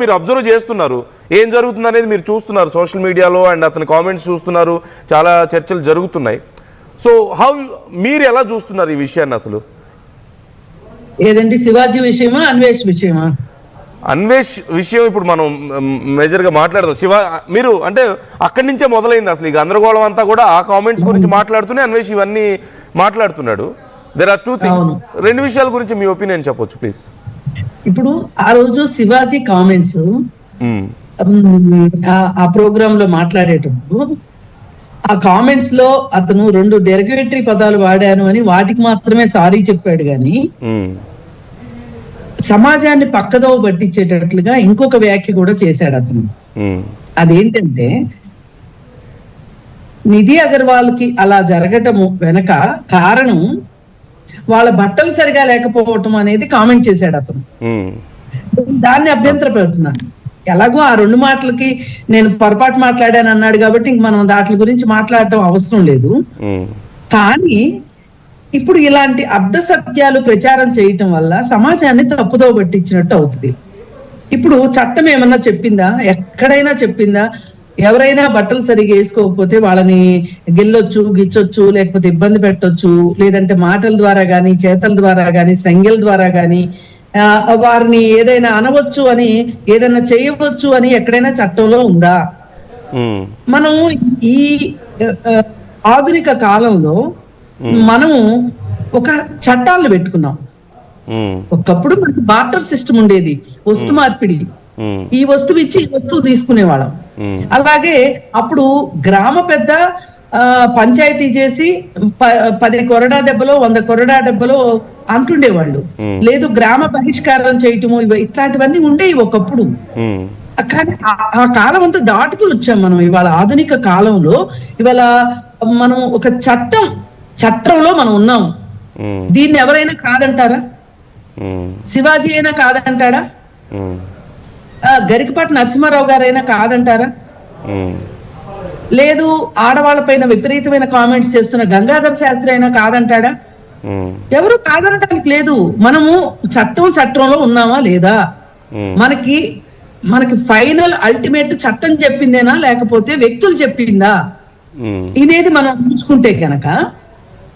మీరు అబ్జర్వ్ చేస్తున్నారు, ఏం జరుగుతుంది అనేది మీరు చూస్తున్నారు సోషల్ మీడియాలో, అండ్ అతని కామెంట్స్ చూస్తున్నారు, చాలా చర్చలు జరుగుతున్నాయి. సో మీరు ఎలా చూస్తున్నారు ఈ విషయాన్ని? అసలు ఏదండి, శివాజీ విషయమా అన్వేష్ విషయమా? అన్వేష్ విషయం ఇప్పుడు మనం మేజర్గా మాట్లాడదాం. మీరు అంటే అక్కడి నుంచే మొదలైంది అసలు ఈ గందరగోళం అంతా కూడా. ఆ కామెంట్స్ గురించి మాట్లాడుతూనే అన్వేష్ ఇవన్నీ మాట్లాడుతున్నాడు. There are 2 things. 2 విషయాల గురించి మీ ఒపీనియన్ చెప్పొచ్చు ప్లీజ్. ఇప్పుడు ఆ రోజు శివాజీ కామెంట్స్ ఆ ప్రోగ్రామ్ లో మాట్లాడేటప్పుడు ఆ కామెంట్స్ లో అతను 2 డెరిగేటరీ పదాలు వాడాను అని వాటికి మాత్రమే సారీ చెప్పాడు గాని సమాజాన్ని పక్కదోవ పట్టించేటట్లుగా ఇంకొక వ్యాఖ్య కూడా చేశాడు అతను. అదేంటంటే, నిధి అగర్వాల్ కి అలా జరగటము వెనక కారణం వాళ్ళ బట్టలు సరిగా లేకపోవటం అనేది కామెంట్ చేశాడు అతను. దాన్ని అభ్యంతర పెడుతున్నాను. ఎలాగో ఆ 2 మాటలకి నేను పొరపాటు మాట్లాడాను అన్నాడు కాబట్టి ఇంక మనం దాటి గురించి మాట్లాడటం అవసరం లేదు. కానీ ఇప్పుడు ఇలాంటి అర్ధ సత్యాలు ప్రచారం చేయటం వల్ల సమాజాన్ని తప్పుదో పట్టించినట్టు అవుతుంది. ఇప్పుడు చట్టం ఏమన్నా చెప్పిందా? ఎక్కడైనా చెప్పిందా? ఎవరైనా బట్టలు సరిగా వేసుకోకపోతే వాళ్ళని గెల్లొచ్చు, గిచ్చొచ్చు, లేకపోతే ఇబ్బంది పెట్టొచ్చు, లేదంటే మాటల ద్వారా గాని, చేతల ద్వారా గాని, సంఖ్యల ద్వారా గాని వారిని ఏదైనా అనవచ్చు అని, ఏదైనా చేయవచ్చు అని ఎక్కడైనా చట్టంలో ఉందా? మనం ఈ ఆధునిక కాలంలో మనము ఒక చట్టాలను పెట్టుకున్నాం. ఒకప్పుడు మనకి బార్టర్ సిస్టమ్ ఉండేది, వస్తు మార్పిడి. ఈ వస్తువు ఇచ్చి ఈ వస్తువు తీసుకునేవాళ్ళం. అలాగే అప్పుడు గ్రామ పెద్ద పంచాయతీ చేసి 10 కొరడా దెబ్బలో 100 కొరడా దెబ్బలో అంటుండేవాళ్ళు. లేదు గ్రామ బహిష్కారం చేయటము, ఇట్లాంటివన్నీ ఉండేవి ఒకప్పుడు. కానీ ఆ కాలం అంతా దాటుతూ వచ్చాం మనం. ఇవాళ ఆధునిక కాలంలో ఇవాళ మనం ఒక చట్టంలో మనం ఉన్నాం. దీన్ని ఎవరైనా కాదంటారా? శివాజీ అయినా కాదంటాడా? గరికపాటి నరసింహారావు గారైనా కాదంటారా? లేదు ఆడవాళ్ళ పైన విపరీతమైన కామెంట్స్ చేస్తున్న గంగాధర్ శాస్త్రి అయినా కాదంటాడా? ఎవరు కాదనటానికి లేదు. మనము చట్టంలో ఉన్నామా లేదా? మనకి ఫైనల్ అల్టిమేట్ చట్టం చెప్పిందేనా లేకపోతే వ్యక్తులు చెప్పిందా ఇదేది మనం చూసుకుంటే కనుక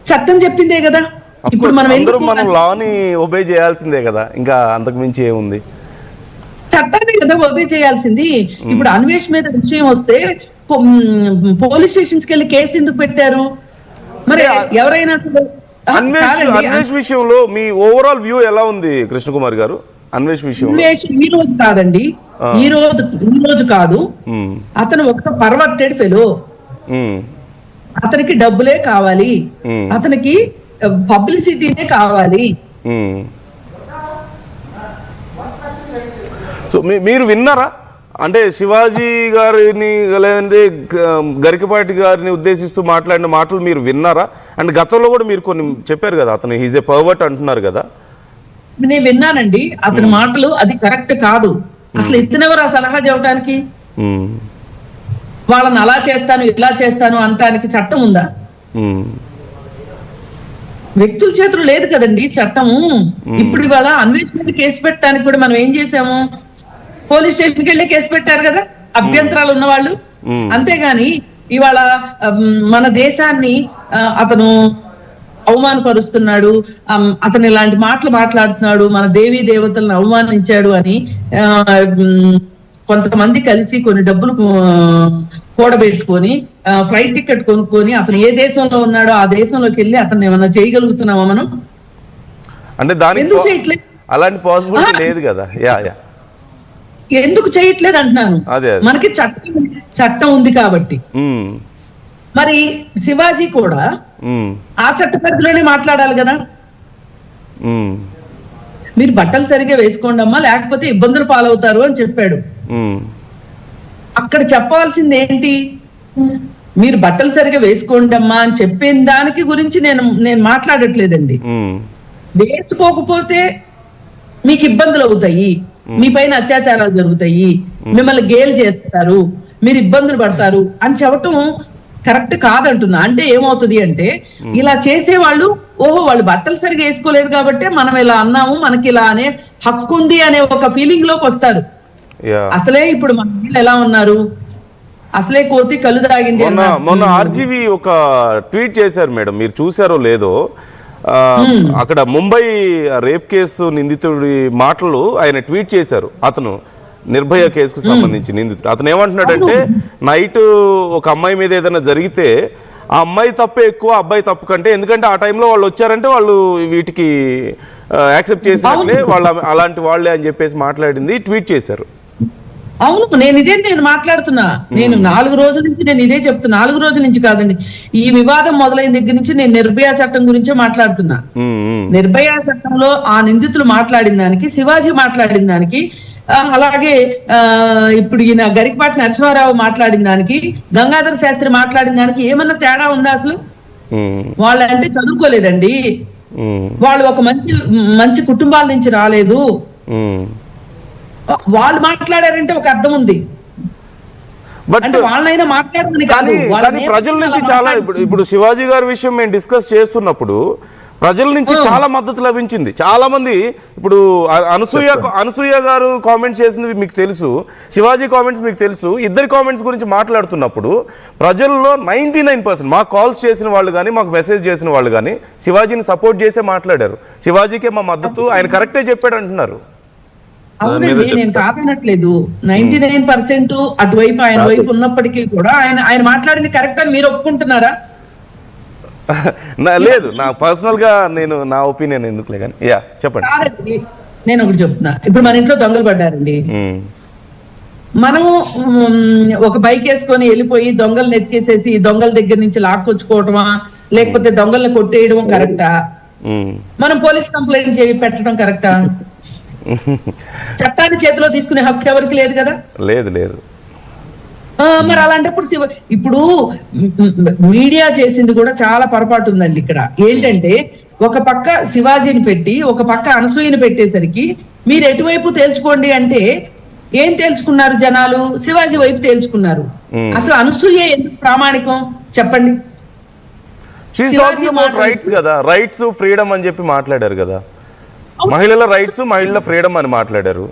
చట్టం చెప్పిందే కదా. ఇప్పుడు మనం లాని ఒబే చేయాల్సిందే కదా, ఇంకా అంతకు మించి ఏముంది? చట్టాన్ని కదా ఒబే చేయాల్సింది. ఇప్పుడు అన్వేష్ మీద విషయం వస్తే పోలీస్ స్టేషన్స్ కి వెళ్ళి కేసు ఎందుకు పెట్టారు? మరి ఎవరైనా అన్వేష్ విషయంలో మీ ఓవరాల్ వ్యూ ఎలా ఉంది కృష్ణకుమార్ గారు? అన్వేష్ విషయం ఈ రోజు కాదండి, ఈ రోజు కాదు. అతను ఒక పర్వర్టెడ్ ఫెలో. అతనికి డబ్బులే కావాలి, అతనికి పబ్లిసిటీనే కావాలి. సో మీరు విన్నారా? అంటే శివాజీ గారిని లేదంటే గరికపాటి గారిని ఉద్దేశిస్తూ మాట్లాడిన మాటలు మీరు విన్నారా? అండ్ గతంలో కూడా మీరు కొన్ని చెప్పారు కదా, అతను హీజ్ ఏ పర్వర్ట్ అంటున్నారు కదా. నేను విన్నానండి అతని మాటలు. అది కరెక్ట్ కాదు. అసలు ఇతనెవరు ఆ సలహా చెప్పడానికి? వాళ్ళని అలా చేస్తాను ఇలా చేస్తాను అనటానికి చట్టం ఉందా? వ్యక్తుల చేతులు లేదు కదండి చట్టము. ఇప్పుడు ఇవాళ అన్వేషణ మీద కేసు పెట్టడానికి కూడా మనం ఏం చేసాము? పోలీస్ స్టేషన్కి వెళ్ళి కేసు పెట్టారు కదా అభ్యంతరాలు ఉన్నవాళ్ళు. అంతేగాని ఇవాళ మన దేశాన్ని అతను అవమానపరుస్తున్నాడు, అతను ఇలాంటి మాటలు మాట్లాడుతున్నాడు, మన దేవీ దేవతలను అవమానించాడు అని కొంతమంది కలిసి కొన్ని డబ్బులు కూడబెట్టుకొని ఫ్లైట్ టికెట్ కొనుక్కొని అతను ఏ దేశంలో ఉన్నాడో ఆ దేశంలోకి వెళ్ళి అతను ఏమన్నా చేయగలుగుతున్నామా మనం? అంటే ఎందుకు చేయట్లేదు? అలాంటి పాసిబిలిటీ లేదు కదా. ఎందుకు చేయట్లేదు అంటున్నాను. మనకి చట్టం ఉంది కాబట్టి. మరి శివాజీ కూడా ఆ చట్ట పరిధిలోనే మాట్లాడాలి కదా. మీరు బట్టలు సరిగ్గా వేసుకోండి అమ్మా లేకపోతే ఇబ్బందులు పాలవుతారు అని చెప్పాడు. అక్కడ చెప్పాల్సింది ఏంటి? మీరు బట్టలు సరిగా వేసుకోండి అమ్మా అని చెప్పిన దానికి గురించి నేను మాట్లాడట్లేదండి. వేసుకోకపోతే మీకు ఇబ్బందులు అవుతాయి, మీ పైన అత్యాచారాలు జరుగుతాయి, మిమ్మల్ని గేలు చేస్తారు, మీరు ఇబ్బందులు పడతారు అని చెప్పటం కరెక్ట్ కాదంటున్నా. అంటే ఏమవుతుంది అంటే ఇలా చేసేవాళ్ళు ఓహో వాళ్ళు బట్టలు సరిగా వేసుకోలేదు కాబట్టి మనం ఇలా అన్నాము, మనకి ఇలా అనే హక్కు ఉంది అనే ఒక ఫీలింగ్ లోకి వస్తారు. Yeah. అసలే ఇప్పుడు మన వీళ్ళు ఎలా ఉన్నారు, అసలే కోతి కళ్ళు తాగింది మొన్న ఆర్జీవి ఒక ట్వీట్ చేశారు మేడం, మీరు చూసారో లేదో. అక్కడ ముంబై రేప్ కేసు నిందితుడి మాటలు ఆయన ట్వీట్ చేశారు. అతను నిర్భయ కేసుకు సంబంధించి నిందితుడు. అతను ఏమంటున్నాడంటే, నైట్ ఒక అమ్మాయి మీద ఏదైనా జరిగితే ఆ అమ్మాయి తప్పే ఎక్కువ అబ్బాయి తప్పు కంటే, ఎందుకంటే ఆ టైంలో వాళ్ళు వచ్చారంటే వాళ్ళు వీటికి యాక్సెప్ట్ చేసినట్లే, వాళ్ళు అలాంటి వాళ్ళే అని చెప్పేసి మాట్లాడింది ట్వీట్ చేశారు. అవును, నేను మాట్లాడుతున్నా. నేను 4 రోజుల నుంచి నేను ఇదే చెప్తున్నా. 4 రోజుల నుంచి కాదండి, ఈ వివాదం మొదలైన దగ్గర నుంచి నేను నిర్భయ చట్టం గురించే మాట్లాడుతున్నా. నిర్భయ చట్టంలో ఆ నిందితులు మాట్లాడిన దానికి, శివాజీ మాట్లాడిన దానికి, అలాగే ఇప్పుడు ఈయన గరికపాటి నరసింహారావు మాట్లాడిన దానికి, గంగాధర శాస్త్రి మాట్లాడిన దానికి ఏమన్నా తేడా ఉందా అసలు? వాళ్ళంటే చదువుకోలేదండి, వాళ్ళు ఒక మంచి కుటుంబాల నుంచి రాలేదు. వాళ్ళు మాట్లాడారంటే ఒక అర్థం ఉంది. బట్ వాళ్ళైనా మాట్లాడమని కానీ ప్రజల నుంచి చాలా, ఇప్పుడు శివాజీ గారి విషయం మేము డిస్కస్ చేస్తున్నప్పుడు ప్రజల నుంచి చాలా మద్దతు లభించింది. చాలా మంది, ఇప్పుడు అనసూయ గారు కామెంట్స్ చేసింది మీకు తెలుసు, శివాజీ కామెంట్స్ మీకు తెలుసు. ఇద్దరి కామెంట్స్ గురించి మాట్లాడుతున్నప్పుడు ప్రజల్లో 99% మాకు కాల్స్ చేసిన వాళ్ళు కానీ, మాకు మెసేజ్ చేసిన వాళ్ళు కానీ శివాజీని సపోర్ట్ చేసే మాట్లాడారు. శివాజీకే మా మద్దతు, ఆయన కరెక్టే చెప్పాడు అంటున్నారు. అవునండి, నేను కాదనట్లేదు. 99% అటువైపు ఆయన వైపు ఉన్నప్పటికీ కూడా ఆయన మాట్లాడింది కరెక్ట్ అని మీరు ఒప్పుకుంటున్నారా? లేదు, నా పర్సనల్ గా నా ఒపీనియన్ ఎందుకులే కానీ. యా చెప్పండి. నేను ఒకటి చెప్తున్నా. ఇప్పుడు మన ఇంట్లో దొంగలు పడ్డారండి, మనము ఒక బైక్ వేసుకొని వెళ్ళిపోయి దొంగలను ఎత్తికేసేసి దొంగల దగ్గర నుంచి లాక్కొచ్చుకోవటమా, లేకపోతే దొంగల్ని కొట్టేయడం కరెక్టా? మనం పోలీస్ కంప్లైంట్ పెట్టడం కరెక్టా? చట్టాన్ని చేతిలో తీసుకునే హక్కు ఎవరికి లేదు కదా. లేదు. మరి అలాంటప్పుడు ఇప్పుడు మీడియా చేసింది కూడా చాలా పొరపాటు ఉందండి ఇక్కడ. ఏంటంటే, ఒక పక్క శివాజీని పెట్టి ఒక పక్క అనసూయని పెట్టేసరికి మీరు ఎటువైపు తేల్చుకోండి అంటే ఏం తేల్చుకున్నారు జనాలు? శివాజీ వైపు తేల్చుకున్నారు. అసలు అనసూయ ఎందుకు ప్రామాణికం చెప్పండి? రైట్స్ కదా, రైట్స్ ఫ్రీడమ్ అని చెప్పి మాట్లాడారు కదా, మహిళల రైట్స్ మహిళల ఫ్రీడమ్ అని మాట్లాడారు.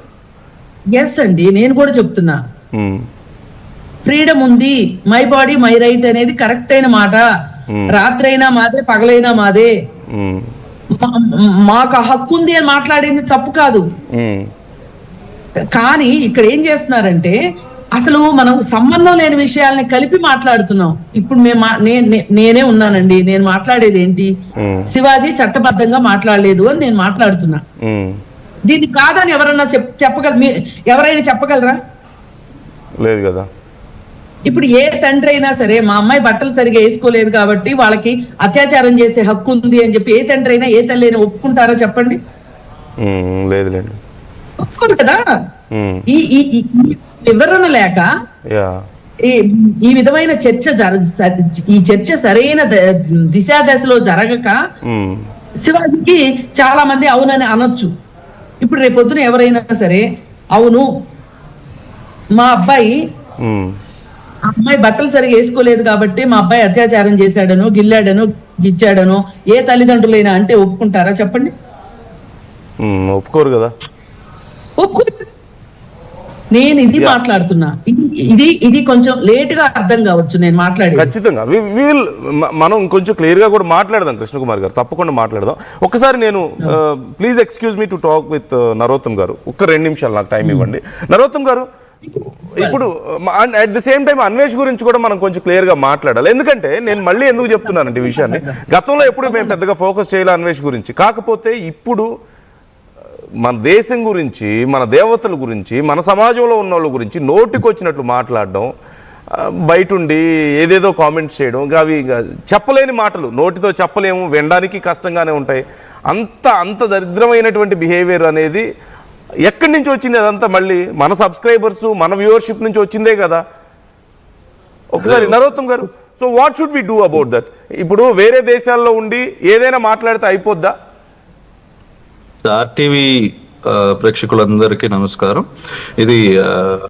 ఎస్ అండి, నేను కూడా చెప్తున్నా ఫ్రీడమ్ ఉంది, మై బాడీ మై రైట్ అనేది కరెక్ట్ అయిన మాట. రాత్రైనా మాదే, పగలైనా మాదే, మాకు హక్కు ఉంది అని మాట్లాడింది తప్పు కాదు. కానీ ఇక్కడ ఏం చేస్తున్నారంటే, అసలు మనం సంబంధం లేని విషయాల్ని కలిపి మాట్లాడుతున్నాం. ఇప్పుడు నేనే ఉన్నానండి, నేను మాట్లాడేది ఏంటి? శివాజీ చట్టబద్ధంగా మాట్లాడలేదు అని నేను మాట్లాడుతున్నా. దీన్ని కాదని ఎవరన్నా ఎవరైనా చెప్పగలరా? లేదు కదా. ఇప్పుడు ఏ తండ్రి అయినా సరే, మా అమ్మాయి బట్టలు సరిగా వేసుకోలేదు కాబట్టి వాళ్ళకి అత్యాచారం చేసే హక్కు ఉంది అని చెప్పి ఏ తండ్రి అయినా, ఏ తల్లి అయినా ఒప్పుకుంటారా చెప్పండి? లేదులేండి, ఒప్పుకోరు కదా. ఈ వివరణ లేక ఈ విధమైన ఈ చర్చ సరైన దిశా దశలో జరగక శివాజీకి చాలా మంది అవునని అనొచ్చు. ఇప్పుడు రేపొద్దున ఎవరైనా సరే, అవును మా అబ్బాయి బట్టలు సరిగా వేసుకోలేదు కాబట్టి మా అబ్బాయి అత్యాచారం చేశాడనో, గిల్లాడనో, గిచ్చాడనో ఏ తల్లిదండ్రులైనా అంటే ఒప్పుకుంటారా చెప్పండి? ఒప్పుకోరు కదా. ఒప్పుకోరు. నేను ఇది మాట్లాడుతున్నా, ఇది కొంచెం లేట్ గా అర్థం కావచ్చు నేను మాట్లాడేది. ఖచ్చితంగా మనం కొంచెం క్లియర్ గా కూడా మాట్లాడదాం. కృష్ణకుమార్ గారు తప్పకుండా మాట్లాడదాం. ఒకసారి నేను please excuse me to talk with Narottam గారు. ఒక్క 2 నిమిషాలు నాకు టైం ఇవ్వండి. నరోత్తమ్ గారు, ఇప్పుడు at the same time Anvesh గురించి కూడా మనం కొంచెం క్లియర్ గా మాట్లాడాలి. ఎందుకంటే నేను మళ్ళీ ఎందుకు చెప్తున్నానంటే ఈ విషయాన్ని, గతంలో ఎప్పుడు మేము పెద్దగా ఫోకస్ చేయాలి అన్వేష్ గురించి. కాకపోతే ఇప్పుడు మన దేశం గురించి, మన దేవతల గురించి, మన సమాజంలో ఉన్న వాళ్ళ గురించి నోటికొచ్చినట్లు మాట్లాడడం, బయటుండి ఏదేదో కామెంట్స్ చేయడం, అవి చెప్పలేని మాటలు, నోటితో చెప్పలేము, వినడానికి కష్టంగానే ఉంటాయి. అంత దరిద్రమైనటువంటి బిహేవియర్ అనేది ఎక్కడి నుంచి వచ్చింది? అదంతా మళ్ళీ మన సబ్స్క్రైబర్స్, మన వ్యూవర్షిప్ నుంచి వచ్చిందే కదా. ఒకసారి నరోత్తమ్ గారు, so what should we do about that? ఇప్పుడు వేరే దేశాల్లో ఉండి ఏదైనా మాట్లాడితే అయిపోద్దా? ఆర్టీవీ ప్రేక్షకులందరికీ నమస్కారం. ఇది